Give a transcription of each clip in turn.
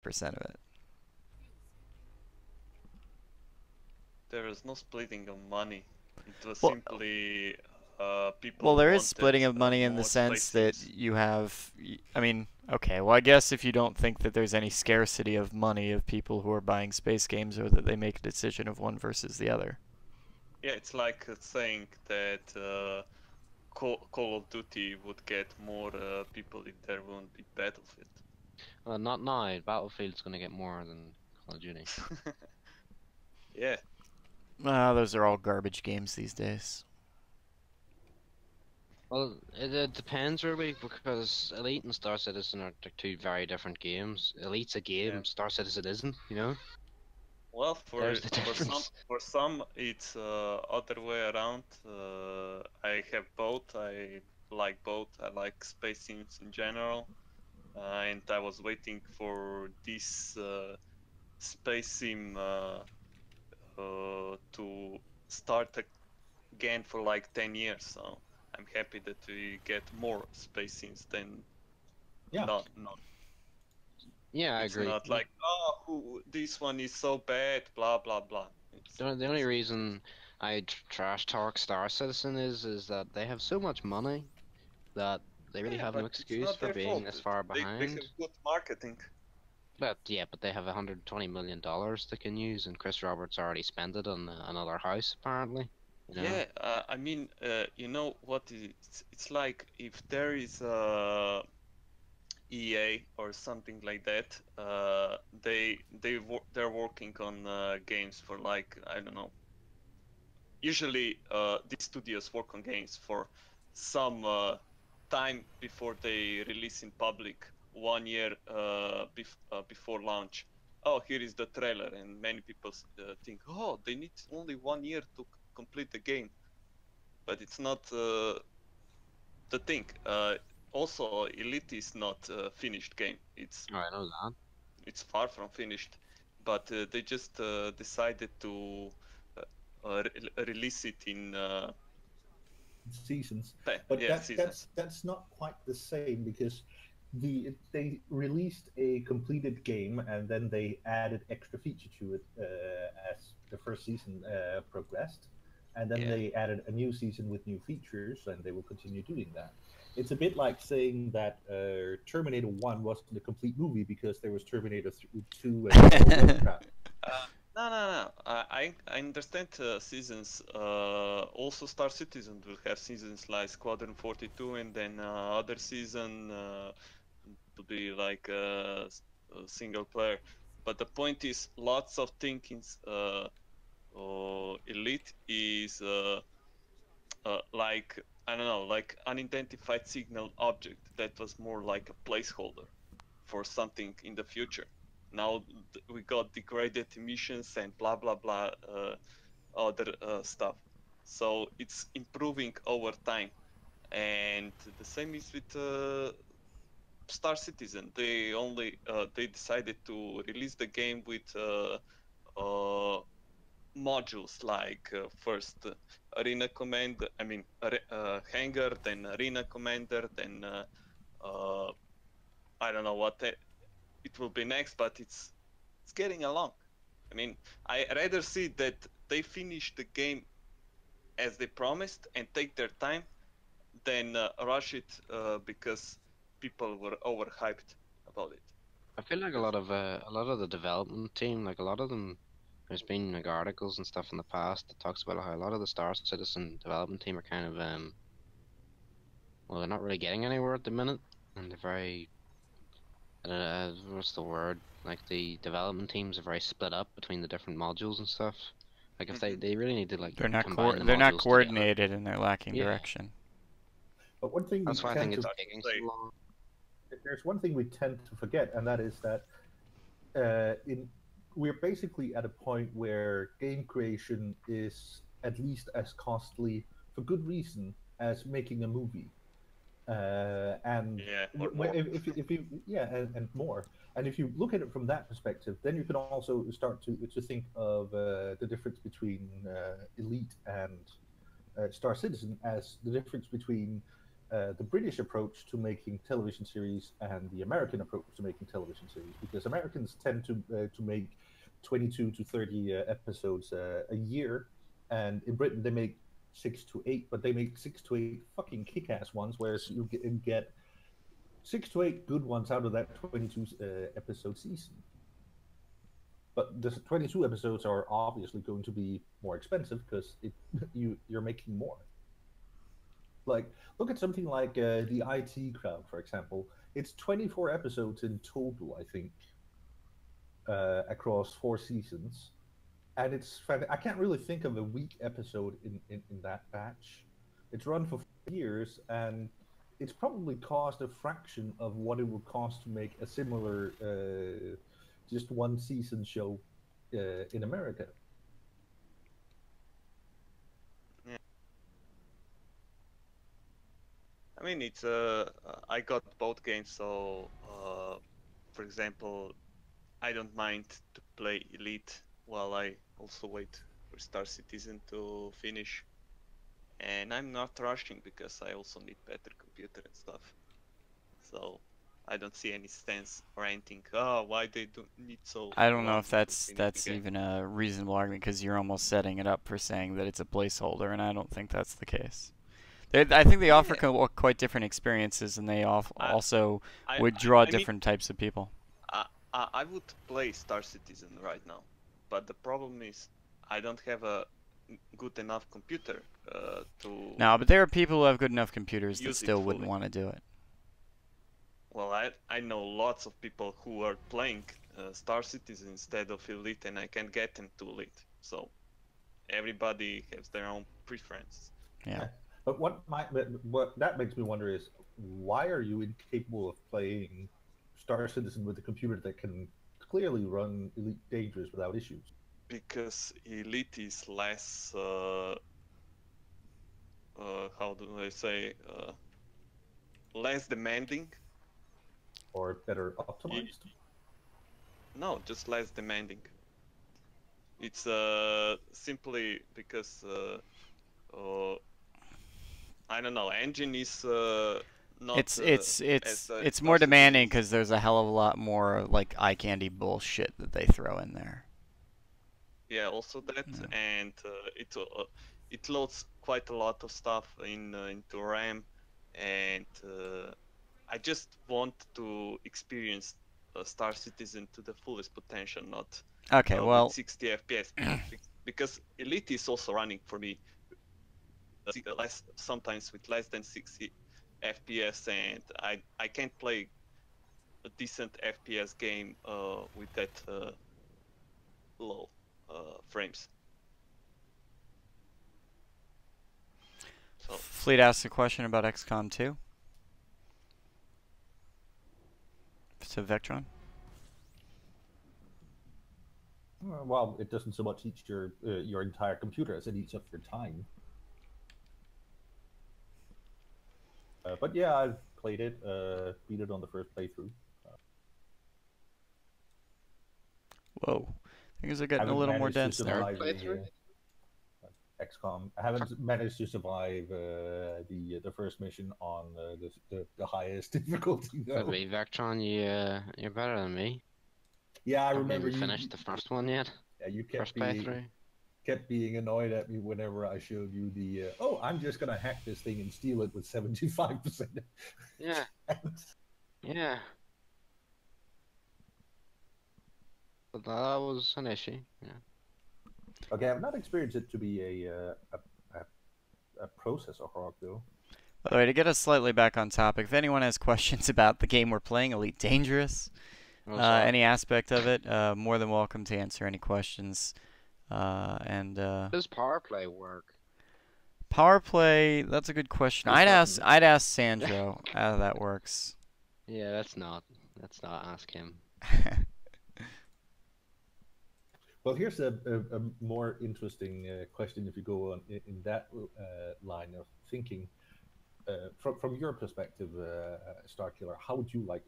of it. There is no splitting of money. It was Well, simply well, people there is wanted splitting of money in the more space sense that sims. you have. I mean, okay. Well, I guess if you don't think that there's any scarcity of money of people who are buying space games, or that they make a decision of one versus the other. Yeah, it's like saying that Call of Duty would get more people if there won't be Battlefield. Not now. Battlefield's gonna get more than Call of Duty. Yeah, Those are all garbage games these days. Well, it depends really because Elite and Star Citizen are two very different games. Elite's a yeah. game, Star Citizen isn't. You know, Well, there's the for difference. some it's other way around. I have both. I like both. I like space sims in general, and I was waiting for this space sim to start again for like 10 years. So I'm happy that we get more space sims than Yeah. not. Yeah, I It's agree. not like, oh, this one is so bad, blah blah blah. The only reason I trash talk Star Citizen is that they have so much money that they really Yeah, have no but it's excuse not for their being fault. this far They behind. have good marketing. But yeah, but they have $120 million they can use, and Chris Roberts already spent it on another house apparently. You know. Yeah, I mean, you know what? It's like if there is EA or something like that. They're working on games for like, I don't know. Usually, these studios work on games for some time before they release in public. 1 year before launch. Oh, here is the trailer, and many people think, oh, they need only 1 year to complete the game, but it's not the thing. Also, Elite is not a finished game. Oh, I know that. It's far from finished, but they just decided to release it in Seasons, but yeah, seasons. that's not quite the same because they released a completed game and then they added extra feature to it as the first season progressed, and then Yeah. they added a new season with new features, and they will continue doing that. It's a bit like saying that Terminator 1 wasn't a complete movie because there was Terminator 2 and all that crap. No. I understand seasons. Also, Star Citizen will have seasons like Squadron 42, and then other season to be like a single player. But the point is, lots of thinkings. Elite is like, I don't know, like unidentified signal object that was more like a placeholder for something in the future. Now we got degraded emissions and blah blah blah other stuff. So it's improving over time, and the same is with Star Citizen. They decided to release the game with uh, modules like first arena command, I mean hangar, then arena commander, then uh, I don't know what it will be next, but it's getting along. I mean, I rather see that they finish the game as they promised and take their time than rush it because people were overhyped about it. I feel like Because a lot of the development team, like a lot of them, there's been like articles and stuff in the past that talks about how a lot of the Star Citizen development team are kind of well, they're not really getting anywhere at the minute, and they're very what's the word? Like the development teams are very split up between the different modules and stuff. Like if they really need to like combine the they're not modules together. coordinated and they're lacking Yeah, direction. But one thing we that's why I tend think to it's hard to taking so say. long. there's one thing we tend to forget, and that is that in we're basically at a point where game creation is at least as costly for good reason as making a movie. And Yeah, or more. if you yeah, and more. And if you look at it from that perspective, then you can also start to think of the difference between Elite and Star Citizen as the difference between the British approach to making television series and the American approach to making television series, because Americans tend to make 22 to 30 episodes a year, and in Britain they make 6 to 8, but they make 6 to 8 fucking kick-ass ones, whereas you get 6 to 8 good ones out of that 22 episode season. But the 22 episodes are obviously going to be more expensive because you're making more. Like, look at something like the IT Crowd, for example. It's 24 episodes in total, I think, across 4 seasons, and I can't really think of a weak episode in that batch. It's run for 4 years, and it's probably cost a fraction of what it would cost to make a similar just one season show in America. Yeah. I mean, it's I got both games, so for example, I don't mind to play Elite while I also wait for Star Citizen to finish. And I'm not rushing because I also need better computer and stuff. So I don't see any sense or anything. Oh, why they don't need so I don't know long if to that's finish the game. even a reasonable argument, because you're almost setting it up for saying that it's a placeholder, and I don't think that's the case. I think they offer quite different experiences, and they also would draw different types of people. I would play Star Citizen right now, but the problem is I don't have a good enough computer to. No, but there are people who have good enough computers that use it still wouldn't fully. want to do it. Well, I know lots of people who are playing Star Citizen instead of Elite, and I can't get them to Elite. So everybody has their own preference. Yeah. But what that makes me wonder is, why are you incapable of playing Star Citizen with a computer that can clearly run Elite Dangerous without issues? Because Elite is less, how do I say, less demanding. Or better optimized? No, just less demanding. It's simply because I don't know, engine is not. It's more demanding because there's a hell of a lot more like eye candy bullshit that they throw in there. Yeah, also that, and it loads quite a lot of stuff into RAM, and I just want to experience Star Citizen to the fullest potential, not with 60 FPS, because Elite is also running for me sometimes with less than 60 FPS, and I can't play a decent FPS game with that low frames. So. Fleet asked a question about XCOM 2. To Vectron. Well, it doesn't so much eat your entire computer as it eats up your time. But yeah, I've played it, beat it on the first playthrough. Whoa, things are getting a little more dense there. XCOM. I haven't managed to survive the first mission on the highest difficulty. Could be Vectron. You're better than me. Yeah, I remember you finished the first one yet. Yeah, you kept being annoyed at me whenever I showed you the I'm just gonna hack this thing and steal it with 75%. Yeah. Yeah. But that was an issue. Yeah. Okay, I've not experienced it to be a processor hog though. By the way, to get us slightly back on topic, if anyone has questions about the game we're playing, Elite Dangerous, any aspect of it, more than welcome to answer any questions. How does power play work? Power play, that's a good question. I'd ask Sandro how that works. Yeah, let's not ask him. Well, here's a more interesting question if you go on in that line of thinking. From your perspective, Starkiller, how would you like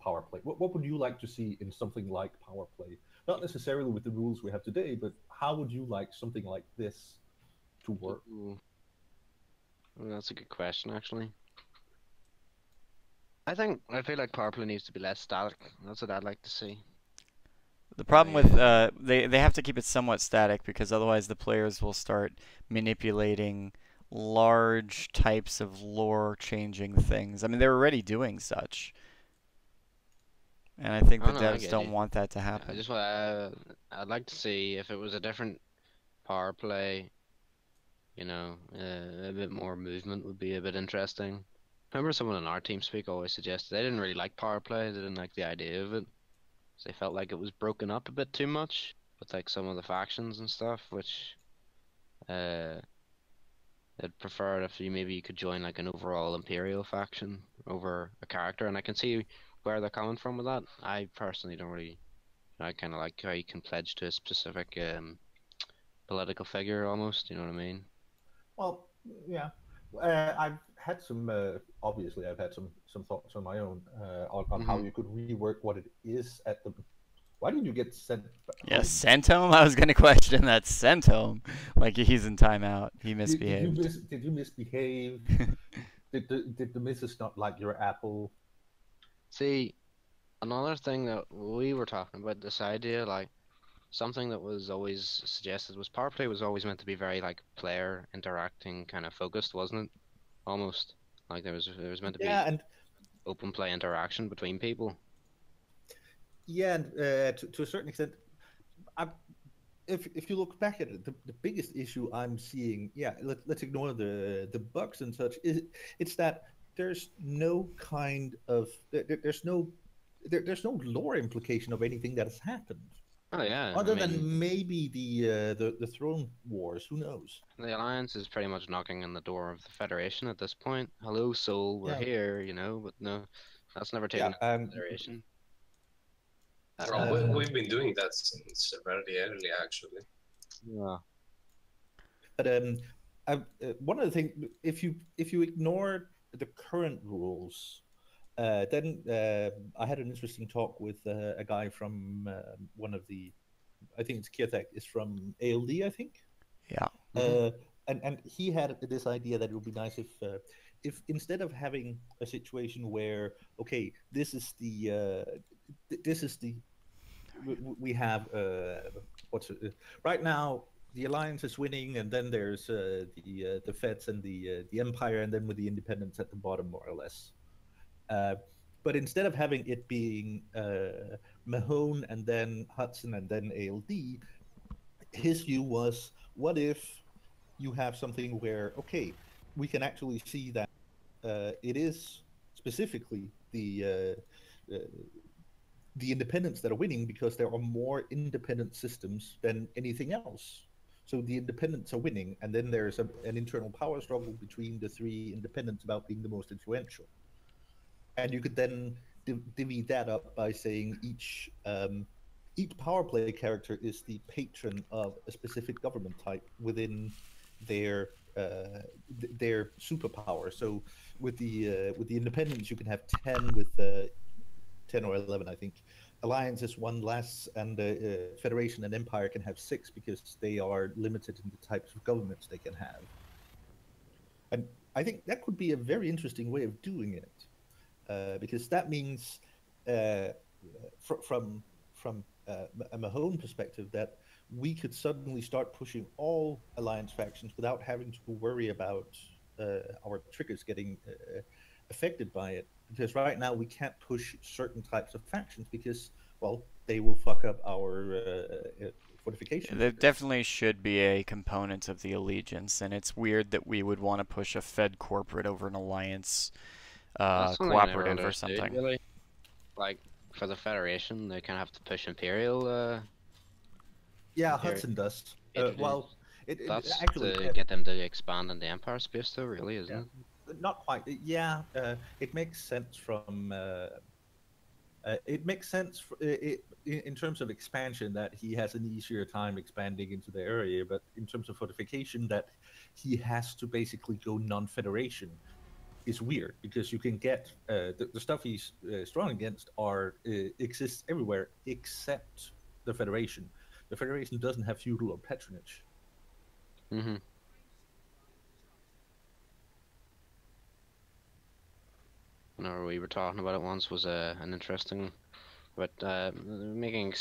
power play? What would you like to see in something like power play? Not necessarily with the rules we have today, but how would you like something like this to work? Well, that's a good question, actually. I feel like power play needs to be less static. That's what I'd like to see. The problem with they have to keep it somewhat static because otherwise the players will start manipulating large types of lore changing things. I mean, they're already doing such. And I think Oh the no, I devs get don't you. want that to Yeah, I happen. just I'd like to see if it was a different power play, you know, a bit more movement would be a bit interesting. Remember someone in our team speak always suggested they didn't really like power play, they didn't like the idea of it. So they felt like it was broken up a bit too much with like some of the factions and stuff, which uh they'd prefer if you could join like an overall Imperial faction over a character, and I can see where they're coming from with that. I personally don't really, I kind of like how you can pledge to a specific political figure almost. You know what I mean? Well, yeah. I've had some. Obviously, I've had some thoughts on my own on how Hmm. you could rework what it is at the. Why did you get sent Yeah, home? sent home? I was going to question that. Sent home. Like he's in timeout. He Did you misbehaved. did you misbehave? Did the missus not like your apple? See, another thing that we were talking about this idea, like something that was always suggested was power play was always meant to be very like player interacting kind of focused, wasn't it? Almost like there was meant to Yeah, be and open play interaction between people. yeah, and to a certain extent, I, if you look back at it, the biggest issue I'm seeing, yeah, let's ignore the bugs and such, is it's that there's no kind of there's no lore implication of anything that has happened, Oh yeah, I other than mean maybe the throne wars. Who knows? the Alliance is pretty much knocking on the door of the Federation at this point. Hello, Soul, we're Yeah, here, you know, but no, that's never taken yeah, into consideration. Oh, Uh, um, we've been doing that since very early, actually. yeah. but one of the things, if you ignore the current rules, then I had an interesting talk with a guy from one of the, I think it's Kietek, is from ALD, I think. Yeah. Hmm. And he had this idea that it would be nice if instead of having a situation where, okay, this is the we have right now the alliance is winning, and then there's the Feds and the Empire, and then with the independents at the bottom, more or less. Uh, but instead of having it being Mahone and then Hudson and then ALD, his view was, what if you have something where, okay, we can actually see that it is specifically the independents that are winning because there are more independent systems than anything else. So the independents are winning, and then there's an internal power struggle between the three independents about being the most influential. And you could then divvy that up by saying each power play character is the patron of a specific government type within their their superpower. So with the independents, you can have 10 with 10 or 11, I think. Alliance is one less, and Federation and Empire can have 6 because they are limited in the types of governments they can have. And I think that could be a very interesting way of doing it, because that means, uh, from a Mahone perspective, that we could suddenly start pushing all alliance factions without having to worry about our triggers getting affected by it. Because right now we can't push certain types of factions because, well, they will fuck up our fortification There triggers. definitely should be a component of the allegiance, and it's weird that we would want to push a Fed corporate over an alliance That's something I never cooperative or understood, something. really. Like, for the Federation, they kind of have to push Yeah, Imperial Hudson does. Well, patronages. it That's actually, to get them to expand in the Empire space, though, really, yeah, isn't it? not quite. Yeah, it makes sense from. It makes sense in terms of expansion that he has an easier time expanding into the area, but in terms of fortification, that he has to basically go non-federation is weird because you can get the stuff he's strong against are exists everywhere except the Federation. The Federation doesn't have feudal or patronage. whenever we were talking about it once, was an interesting, but making